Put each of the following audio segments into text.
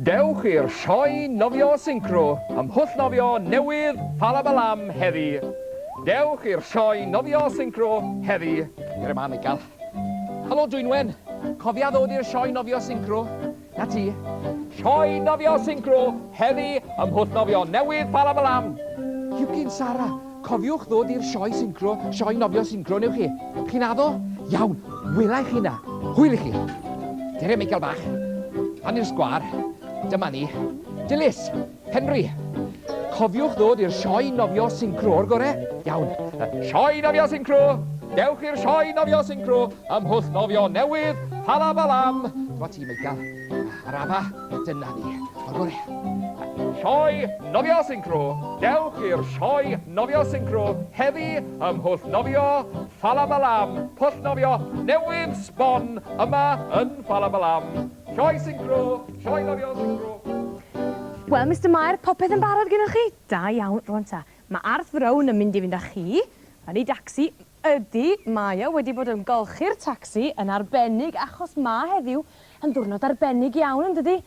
Dewch i'r Sioe Nofio Synchro ym mhwll nofio newydd Ffalabalam heddi. Dewch i'r Sioe Nofio Synchro heddi. I'r man i gael. Helo Dwynwen, cofia ddod i'r Sioe Nofio Synchro? Na ti? Sioe Nofio Synchro heddi ym mhwll nofio newydd Ffalabalam. Iwcyn Sara, cofiwch ddod i'r Sioe Synchro, Sioe Nofio Synchro newch chi. Chi'n addo? Iawn, welai chi na. Hwyl i chi. Dere Michael bach. Pan i'r sgwar. Dyma ni. Dilys, Henry, cofiwch ddod i'r Sioe Nofio Synchro o'r gore? Iawn. Sioe Nofio Synchro! Dewch i'r Sioe Nofio Synchro ym mhwll nofio newydd Ffalabalam. Dyma ti, Michael. Ar afa, dyna ni. O'r gore. Sioe Nofio Synchro. Dewch i'r Sioe Nofio Synchro heddi ym mhwll nofio Ffalabalam. Pwll nofio newydd sbon yma yn Ffalabalam. Sioe Synchro, Sioe Nofio Synchro. Wel, Mr Mair, popeth yn barod gyda chi? Da iawn, rwan ta. Mae Arth Frown yn mynd i fynd â chi. Yn ei dacsi ydy, mae o wedi bod yn golchi'r tacsi yn arbennig achos ma heddiw yn ddiwrnod arbennig iawn yn dydi?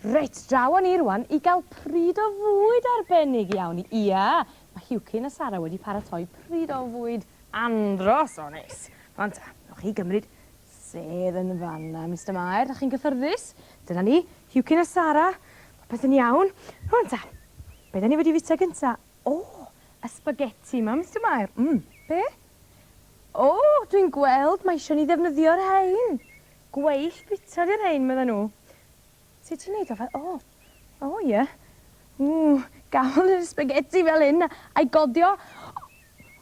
Reit, draw ni rwan i gael pryd o fwyd arbennig iawn. Ia, mae Hewcyn a Sara wedi paratoi pryd o fwyd andros o neis. Rwan ta, nwch chi gymryd sedd yn fanna, Mr Mair. Da chi'n gyffyrddus? Dyna ni, Hewcyn a Sara. Popeth yn iawn. Rwan ta, be da ni wedi fita gynta? O, y spaghetti yma, Mr Mair. Be? O, dwi'n gweld mae eisiau ni ddefnyddio'r rhain. Gweill bita di'r rhain, medda nhw. Sut ti'n neud o fel? O, ie. Gael y spaghetti fel hyn a'i godio.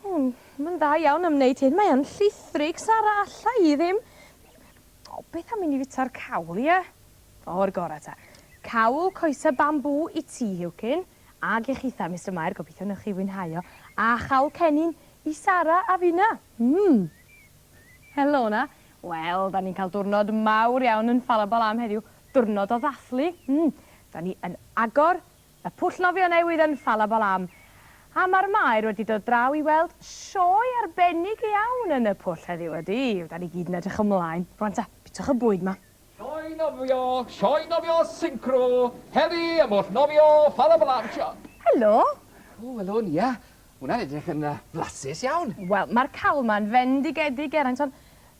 Mae'n dda iawn am wneud hyn. Mae o'n llithrig, Sara, alla i ddim. O, beth am i ni fita'r cawl, ie? O'r gorau ta. Cawl coesa bambŵ i ti, Hewcyn. Ag i chitha, Mr Mair, gobeithio newch chi fwynhau o. A chawl cennin i Sara a finna. Helo na. Wel, da ni'n cael diwrnod mawr iawn yn Ffalabalam heddiw. Diwrnod o ddathlu. Da ni yn agor y pwll nofio newydd yn Ffalabalam. A mae'r Mair wedi dod draw i weld sioe arbennig iawn yn y pwll heddiw ydi. Da ni gyd yn edrych ymlaen. Rwan ta, bitwch y bwyd ma. Sioe Nofio Synchro, heddi ym mhwll nofio Ffalabalam. Helo. O, helo ni, ia. Hwna'n edrych yn flasus iawn. Wel, mae'r cawl ma'n fendigedig Geraint, ond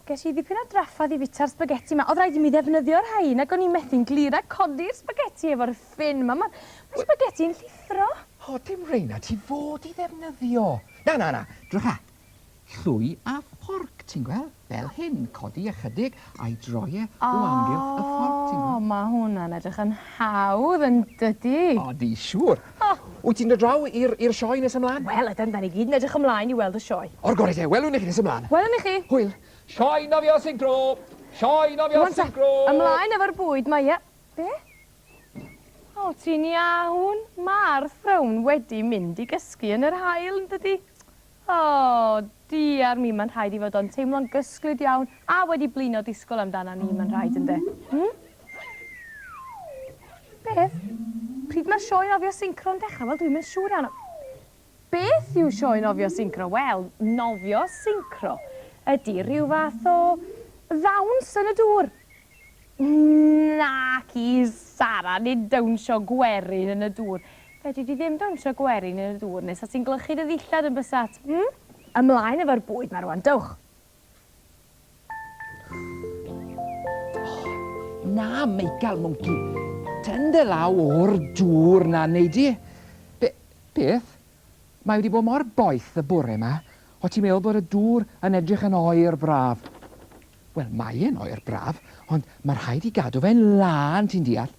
ges i ddipyn o draffath i fita'r spaghetti ma. Oedd rhaid i mi ddefnyddio'r rhain ac o'n i'n methu'n glir a codi'r spaghetti efo'r ffyn ma. Mae spaghetti'n llithro. O, dim reina, ti fod i ddefnyddio. Na. Drycha. Llwy a fforc, ti'n gweld? Fel hyn, codi ychydig a'i droi o amgylch y fforc, ti'n gweld? O, mae hwnna'n edrych yn hawdd yn dydi. O, di siŵr. Wyt ti'n dod draw i'r sioe nes ymlaen? Wel, ydyn, da ni gyd yn edrych ymlaen i weld y sioe. O'r gore te, welwn i chi nes ymlaen. Welwn i chi. Hwyl. Sioe Nofio Synchro! Sioe Nofio Synchro! Ymlaen efo'r bwyd mae, ie. Be? O, ti'n iawn. Mae'r Frown wedi mynd i gysgu yn yr haul, yn dydi? O, diar mi, mae'n rhaid i fod o'n teimlo'n gysglyd iawn a wedi blino disgwyl amdana ni, mae'n rhaid yn de. Beth? Pryd mae Sioe Nofio Synchro'n dechrau? Wel, dwi'n mynd siŵr iawn. Beth yw Sioe Nofio Synchro? Wel, Nofio Synchro ydy rhyw fath o ddawns yn y dŵr. Nac i Sara, nid dawnsio gwerin yn y dŵr. Fedri di ddim dawnsio gwerin yn y dŵr, nes a ti'n glychu dy ddillad yn bysat. Ymlaen efo'r bwyd ma rwan, dewch. Na, Michael Monkey. Tyn dy law o'r dŵr na, neud i. Beth? Mae wedi bod mor boeth y bore yma, o ti'n meddwl bod y dŵr yn edrych yn oer braf. Wel, mae e'n oer braf, ond mae rhaid i gadw fe'n lan, ti'n deall.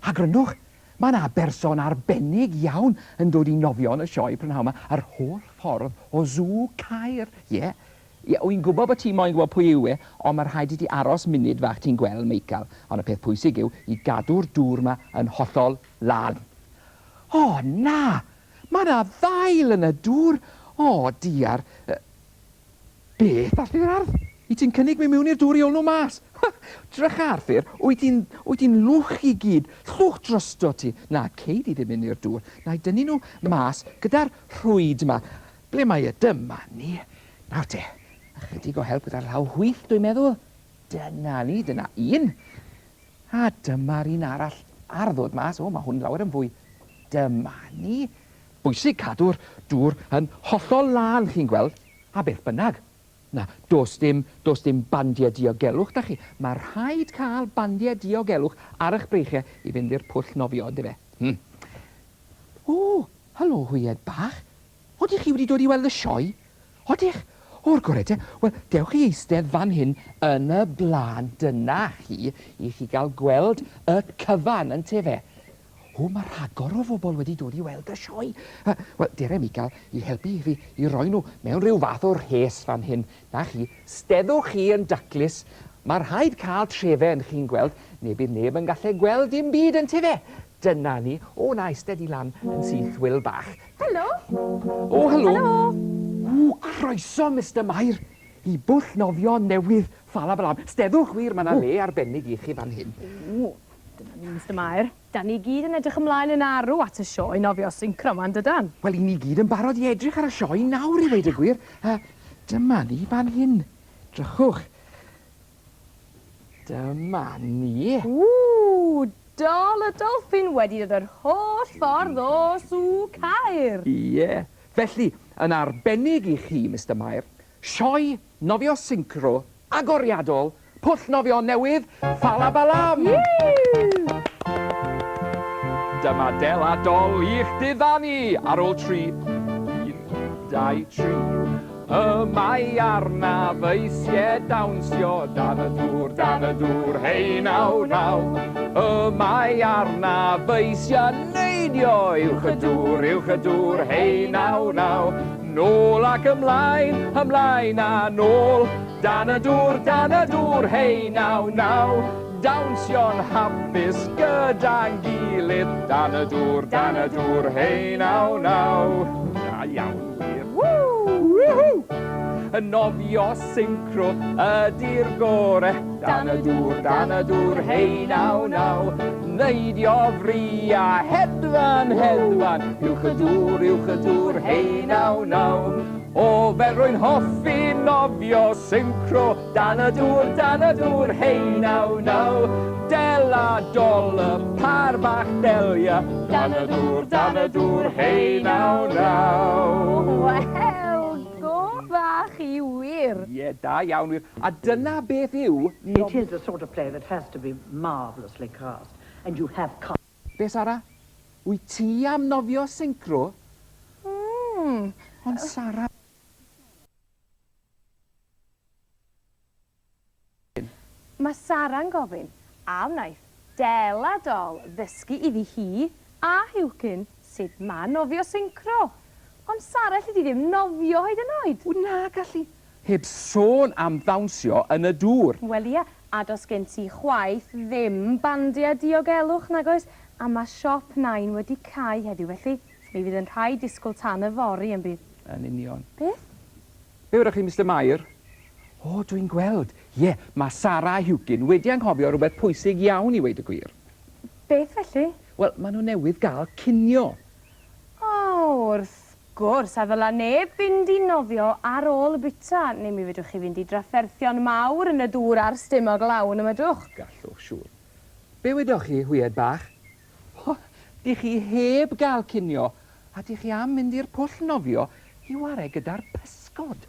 A gryndwch, mae yna berson arbennig iawn yn dod i nofio yn y sioe prynhawn yma ar holl ffordd o Sŵ Caer. Ie, wy'n gwybod bod ti moyn gwybod pwy yw e, ond mae rhaid i ti aros munud fach ti'n gweld, Michael. Ond y peth pwysig yw i gadw'r dŵr yma yn hollol lan. O, na! Mae yna ddail yn y dŵr. O, diar. Beth, Arthur Arth? I ti'n cynnig mi mewn i'r dŵr i ôl nhw mas? Drych Arthur, wyt ti'n lwch i gyd, llwch drosto ti. Na, Ceid i ddim mynd i'r dŵr. Na i dynnu nhw mas gyda'r rhwyd yma. Ble mae y dyma ni? Nawr te, ychydig o help gyda'r llaw hwyll, dwi'n meddwl. Dyna ni, dyna un. A dyma'r un arall ar ddod mas. O, mae hwn lawer yn fwy. Dyma ni. Bwysig cadw'r dŵr yn hollol lan, chi'n gweld, a beth bynnag. Na, dos dim bandiau diogelwch, da chi. Mae rhaid cael bandiau diogelwch ar eich breichiau i fynd i'r pwll nofio, dy fe. O, helo, hwyed bach. Odych chi wedi dod i weld y sioe? Odych? O'r gorau te. Wel, dewch chi eistedd fan hyn yn y blaen. Dyna chi i chi gael gweld y cyfan yn tefe. O, mae rhagor o bobl wedi dod i weld y sioe. Wel, dere mi gael i helpu i fi i roi nhw mewn rhyw fath o'r rhes fan hyn. Na chi, steddwch chi yn daclus. Mae rhaid cael trefau yn chi'n gweld, neu bydd neb yn gallu gweld dim byd yn tefe. Dyna ni. O, na, eistedd i lan yn syth wyl bach. Helo. O, helo. Helo. O, croeso, Mr Mair. I bwll nofio newydd Ffalabalam. Steddwch wir, mae yna le arbennig i chi fan hyn. O, dyna ni, Mr Mair. Da ni gyd yn edrych ymlaen yn arw at y sioe Nofio Synchro ma'n dydan. Wel, i ni gyd yn barod i edrych ar y sioe nawr i weid y gwir. Dyma ni fan hyn. Drychwch. Dyma ni. Ww, dol y dolffin wedi dod yr holl ffordd o Sŵ Caer. Ie. Felly, yn arbennig i chi, Mr Mair, sioe Nofio Synchro, agoriadol, pwll nofio newydd, Ffalabalam! Dyma del a dol i'ch diddanu ar ôl 3, 1, 2, 3. Y mae arnaf eisiau dawnsio dan y dŵr, hei naw, naw. Y mae arnaf eisiau neidio uwch y dŵr, hei naw, naw. Nôl ac ymlaen, ymlaen a nôl, dan y dŵr, hei naw, naw. Dawnsio'n hapus gyda'n gilydd, dan y dŵr, hei naw, naw. Da iawn wir. Woo! Y Nofio Synchro ydi'r gore, dan y dŵr, hei naw, naw. Neidio fri a hedfan, uwch y dŵr, hei naw, naw. O fel rwy'n hoffi Nofio Synchro, dan y dŵr, hei naw, naw. Del a dol y par bach delia, dan y dŵr, hei naw, naw. Wel, go bach i wir. Ie, da iawn wir. A dyna beth yw... It is a sort of play that has to be marvellously cast, and you have cast. Be, Sara? Wyt ti am Nofio Synchro? Ond Sara... Mae Sara'n gofyn a wnaeth del a dol ddysgu iddi hi a Hywcyn sut mae Nofio Synchro. Ond Sara lle di ddim nofio hyd yn oed. Na, gallu. Heb sôn am ddawnsio yn y dŵr. Wel ie, a dos gen ti chwaith ddim bandiau diogelwch nag oes, a mae siop 9 wedi cael heddiw, felly mi fydd yn rhaid disgwyl tan y fori yn bydd. Yn union. Beth? Be wrach chi, Mr Mair? O, dwi'n gweld. Ie, mae Sara a Hywcyn wedi anghofio rhywbeth pwysig iawn i weid y gwir. Beth felly? Wel, maen nhw newydd gael cinio. O, wrth gwrs, a ddyla neb fynd i nofio ar ôl y bita, neu mi fedrwch chi fynd i drafferthion mawr yn y dŵr ar stumog lawn y medrwch. Gallwch, siŵr. Be wedwch chi, hwyed bach? O, di chi heb gael cinio, a di chi am mynd i'r pwll nofio i ware gyda'r pysgod.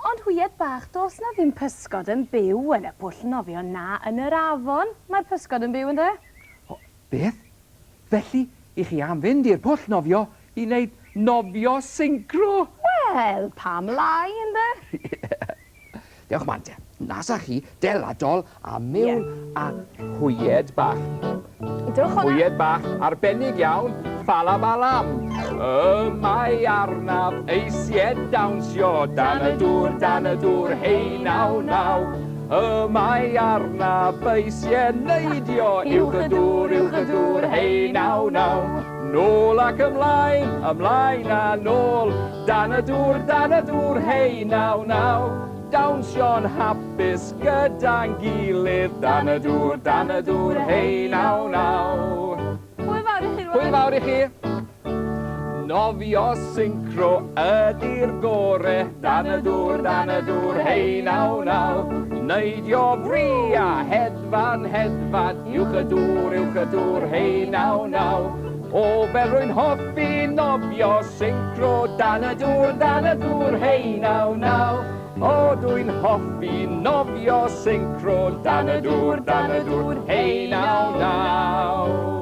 Ond hwyed bach, dos na ddim pysgod yn byw yn y pwll nofio na yn yr afon. Mae'r pysgod yn byw yn de. O, beth? Felly, i chi am fynd i'r pwll nofio i wneud Nofio Synchro? Wel, pam lai yn de. Diolch man te. Nasa chi, del a dol a mewn a hwyed bach. Dewch hwnna. Hwyed bach arbennig iawn, Ffalabalam. Y mae arnaf eisiau dawnsio dan y dŵr, hei naw, naw. Y mae arnaf eisiau neidio uwch y dŵr, hei naw, naw. Nôl ac ymlaen, ymlaen a nôl. Dan y dŵr, hei naw naw. Dawnsio'n hapus gyda'n gilydd. Dan y dŵr, hei naw naw. Hwyl fawr i chi Hwyl rwan. fawr i chi. Nofio Synchro ydi'r gore. Dan y dŵr, hei naw naw. Neidio bri a hedfan, uwch y dŵr, hei naw naw. O fel rwy'n hoffi nofio Synchro. Dan y dŵr, hei naw naw. O dwi'n hoffi nofio Synchro. Dan y dŵr, hei naw naw.